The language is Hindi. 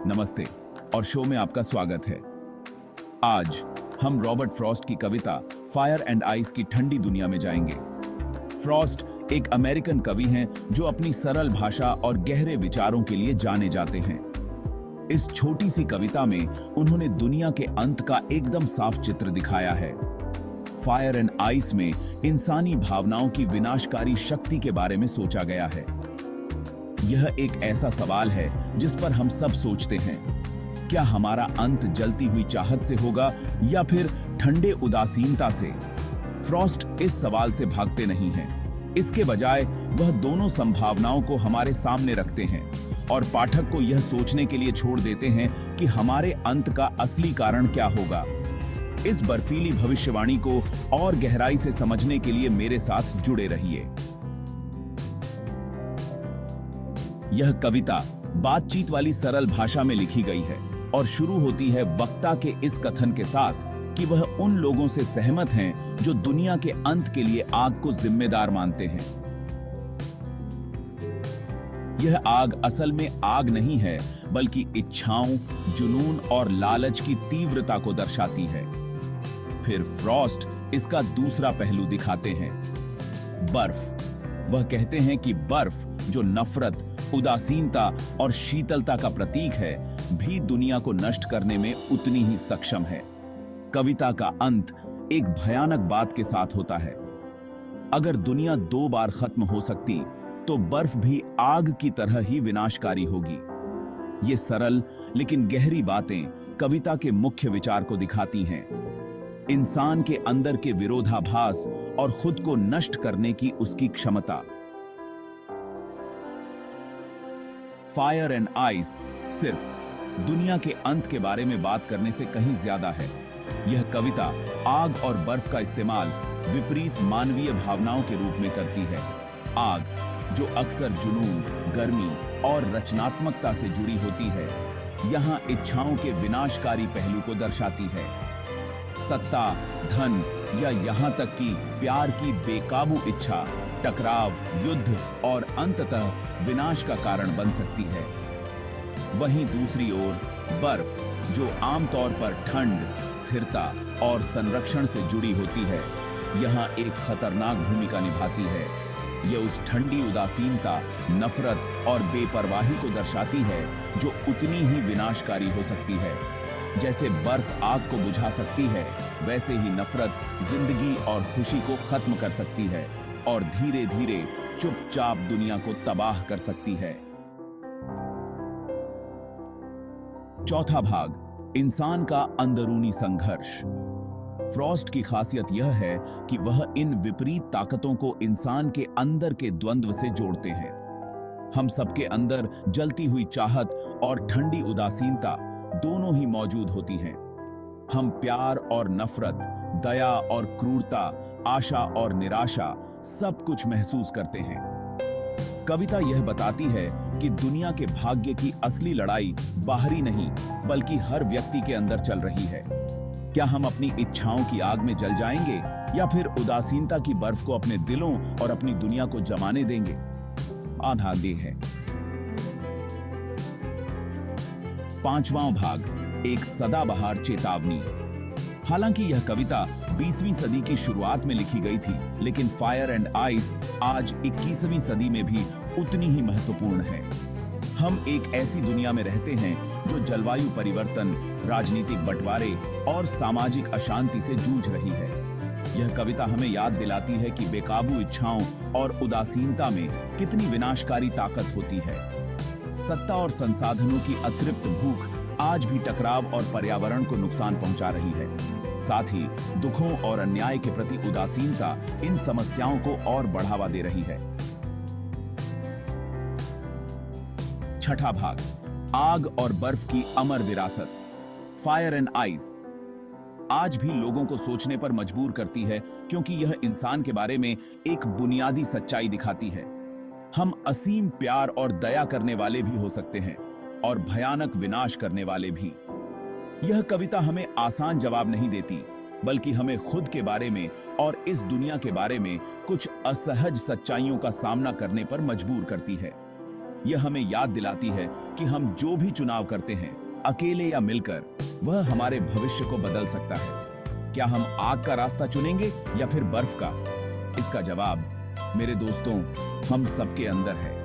नमस्ते और शो में आपका स्वागत है। आज हम रॉबर्ट फ्रॉस्ट की कविता फायर एंड आइस की ठंडी दुनिया में जाएंगे। फ्रॉस्ट एक अमेरिकन कवि हैं जो अपनी सरल भाषा और गहरे विचारों के लिए जाने जाते हैं। इस छोटी सी कविता में उन्होंने दुनिया के अंत का एकदम साफ चित्र दिखाया है। फायर एंड आइस में इंसानी भावनाओं की विनाशकारी शक्ति के बारे में सोचा गया है। यह एक ऐसा सवाल है जिस पर हम सब सोचते हैं, क्या हमारा अंत जलती हुई चाहत से होगा या फिर ठंडे उदासीनता से? फ्रॉस्ट इस सवाल से भागते नहीं हैं। इसके बजाय वह दोनों संभावनाओं को हमारे सामने रखते हैं और पाठक को यह सोचने के लिए छोड़ देते हैं कि हमारे अंत का असली कारण क्या होगा। इस बर्फीली भविष्यवाणी को और गहराई से समझने के लिए मेरे साथ जुड़े रहिए। यह कविता बातचीत वाली सरल भाषा में लिखी गई है और शुरू होती है वक्ता के इस कथन के साथ कि वह उन लोगों से सहमत हैं जो दुनिया के अंत के लिए आग को जिम्मेदार मानते हैं। यह आग असल में आग नहीं है, बल्कि इच्छाओं, जुनून और लालच की तीव्रता को दर्शाती है। फिर फ्रॉस्ट इसका दूसरा पहलू दिखाते हैं, बर्फ। वह कहते हैं कि बर्फ, जो नफरत, उदासीनता और शीतलता का प्रतीक है, भी दुनिया को नष्ट करने में उतनी ही सक्षम है। कविता का अंत एक भयानक बात के साथ होता है। अगर दुनिया 2 बार खत्म हो सकती, तो बर्फ भी आग की तरह ही विनाशकारी होगी। ये सरल लेकिन गहरी बातें कविता के मुख्य विचार को दिखाती हैं, इंसान के अंदर के विरोधाभास और खुद को नष्ट करने की उसकी क्षमता। फायर एंड आइस सिर्फ दुनिया के अंत के बारे में बात करने से कहीं ज्यादा है। यह कविता आग और बर्फ का इस्तेमाल विपरीत मानवीय भावनाओं के रूप में करती है। आग, जो अक्सर जुनून, गर्मी और रचनात्मकता से जुड़ी होती है, यहाँ इच्छाओं के विनाशकारी पहलू को दर्शाती है। सत्ता, धन या यहाँ तक कि प्यार की बेकाबू इच्छा टकराव, युद्ध और अंततः विनाश का कारण बन सकती है। वहीं दूसरी ओर बर्फ, जो आमतौर पर ठंड, स्थिरता और संरक्षण से जुड़ी होती है, यहाँ एक खतरनाक भूमिका निभाती है। यह उस ठंडी उदासीनता, नफरत और बेपरवाही को दर्शाती है जो उतनी ही विनाशकारी हो सकती है। जैसे बर्फ आग को बुझा सकती है, वैसे ही नफरत जिंदगी और खुशी को खत्म कर सकती है और धीरे धीरे चुपचाप दुनिया को तबाह कर सकती है। चौथा भाग, इंसान का अंदरूनी संघर्ष। फ्रॉस्ट की खासियत यह है कि वह इन विपरीत ताकतों को इंसान के अंदर के द्वंद्व से जोड़ते हैं। हम सबके अंदर जलती हुई चाहत और ठंडी उदासीनता दोनों ही मौजूद होती हैं। हम प्यार और नफरत, दया और क्रूरता, आशा और निराशा सब कुछ महसूस करते हैं। कविता यह बताती है कि दुनिया के भाग्य की असली लड़ाई बाहरी नहीं, बल्कि हर व्यक्ति के अंदर चल रही है। क्या हम अपनी इच्छाओं की आग में जल जाएंगे या फिर उदासीनता की बर्फ को अपने दिलों और अपनी दुनिया को जमाने देंगे? आधार है। पांचवां भाग, एक सदाबहार चेतावनी। हालांकि यह कविता 20वीं सदी की शुरुआत में लिखी गई थी, लेकिन फायर एंड आइस आज 21वीं सदी में भी उतनी ही महत्वपूर्ण है। हम एक ऐसी दुनिया में रहते हैं जो जलवायु परिवर्तन, राजनीतिक बंटवारे और सामाजिक अशांति से जूझ रही है। यह कविता हमें याद दिलाती है कि बेकाबू इच्छाओं और उदासीनता में कितनी विनाशकारी ताकत होती है। सत्ता और संसाधनों की अतृप्त भूख आज भी टकराव और पर्यावरण को नुकसान पहुंचा रही है। साथ ही दुखों और अन्याय के प्रति उदासीनता इन समस्याओं को और बढ़ावा दे रही है। छठा भाग, आग और बर्फ की अमर विरासत। फायर एंड आइस आज भी लोगों को सोचने पर मजबूर करती है, क्योंकि यह इंसान के बारे में एक बुनियादी सच्चाई दिखाती है। हम असीम प्यार और दया करने वाले भी हो सकते हैं और भयानक विनाश करने वाले भी। यह कविता हमें आसान जवाब नहीं देती, बल्कि हमें खुद के बारे में और इस दुनिया के बारे में कुछ असहज सच्चाइयों का सामना करने पर मजबूर करती है। यह हमें याद दिलाती है कि हम जो भी चुनाव करते हैं, अकेले या मिलकर, वह हमारे भविष्य को बदल सकता है। क्या हम आग का रास्ता चुनेंगे या फिर बर्फ का? इसका जवाब मेरे दोस्तों हम सबके अंदर है।